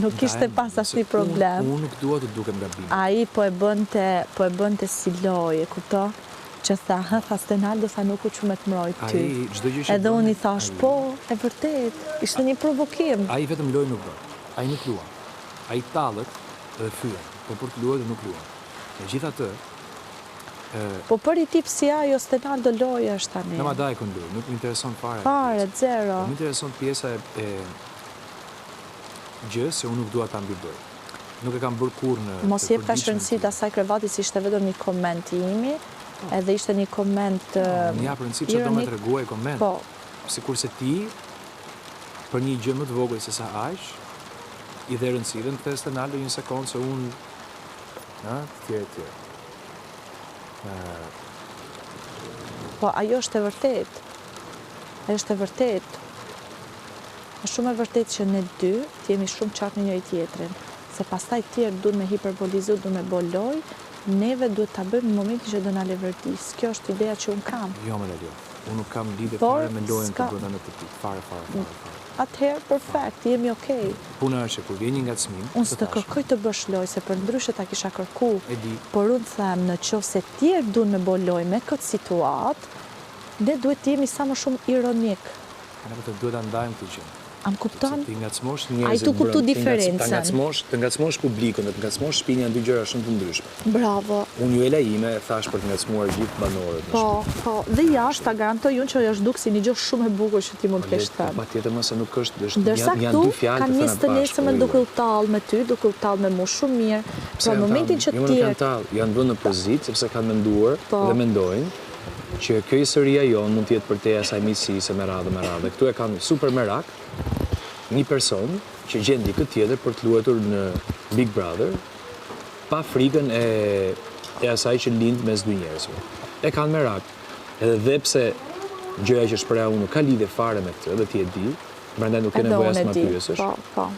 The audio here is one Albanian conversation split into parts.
nuk kishte pas asnjë problem. Unë nuk dua të dukem gabim. Ai po e bënte si lojë, kupto? Që tha Stenaldo sa nuk u që me të mrojt ty. Edhe unë i thash, po, e vërtet, ishte një provokim. Ai vetëm lojë nuk bë. Ai nuk lua. Ai tallet dhe fyen, po për të luajtur nuk luan. Megjithatë, po për i tip si ajo Stenaldo lojë është tani. Në madaj kënd luaj, nuk më intereson fare. Fare, zero. Më intereson pjesa e gjë se unë nuk dua ta mbibëj. Nuk e kam bërë kurrë në. Mos jep ka shëndësit asaj krevati si ishte vetëm një koment i imi, edhe ishte një koment Në ja princip që do me të reguaj koment. Po. Sikur se ti, për një gjë më të vogël se sa aq, i dhe rëndësirën të Stenaldo një sekundë se unë, tjerë. Po, ajo është e vërtet. Ajo është e vërtet. Është shumë e vërtet që ne dy të jemi shumë qartë në njëri tjetrin. Se pastaj tjerë duhet me hiperbolizu, duhet me boloj, neve duhet ta bëjmë në momentin që do na levërdis. Kjo është ideja që unë kam. Jo, më lëjo. Unë nuk kam lidhje fare me lojën të brenda në petit. Fare. Atëherë, perfekt, jemi okej. Puna është që kur vjen një ngacmim, unë s'të kërkoj të bësh lojë, se për ndryshe ta kisha kërku. E di. Por unë them, në qoftë se tjerë duhen me boloj me këtë situatë, ne duhet të jemi sa më shumë ironik. Ne vetë duhet ta ndajmë këtë gjë. Am kupton? Ti ngacmosh njerëzit. Ai tu kuptu diferencën. Të ngacmosh publikun, të ngacmosh shtëpinë janë dy gjëra shumë të ndryshme. Bravo. Unë ju e la ime e thash për të ngacmuar gjithë banorët. Po. Dhe jashtë ta garantoj unë që është duk si një gjë shumë e bukur që ti mund të kesh thënë. Patjetër më se nuk është, ndërsa janë dy fjalë kanë një të nesërmen duke u tallë me ty, duke u tallë me mua shumë mirë. Por në momentin që janë vënë në pozitë sepse kanë menduar dhe mendojnë që kjo historia jonë mund të jetë për te asaj miqësisë me radhë. Këtu e kanë super merak një person që gjendi këtë tjetër për të luajtur në Big Brother pa frikën e asaj që lind mes dy njerëzve. E kanë merak. Edhe dhe pse gjëja që shpreha unë nuk ka lidhje fare me këtë, dhe ti e di, prandaj nuk ke nevojë as ma pyesësh. Po.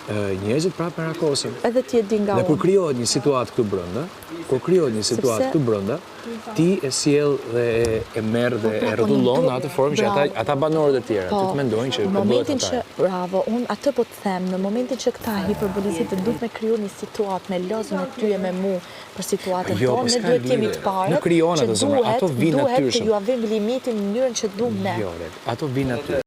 Njerëzit prapë merakosen. Edhe ti e di nga unë. Dhe kur krijohet një situatë këtu brenda, ti e sjell dhe e merr dhe e rrotullon në atë formë që ata banorët e tjerë aty të mendojnë që po bëhet ata. Bravo, unë atë po të them, në momentin që këta hiperbolizit duhet me kriju një situatë me lozën e tyje me mu për situatën tonë, ne duhet kemi të parët që duhet të ju avim limitin në mënyrën që duhet ne. Jo, ato vinë aty.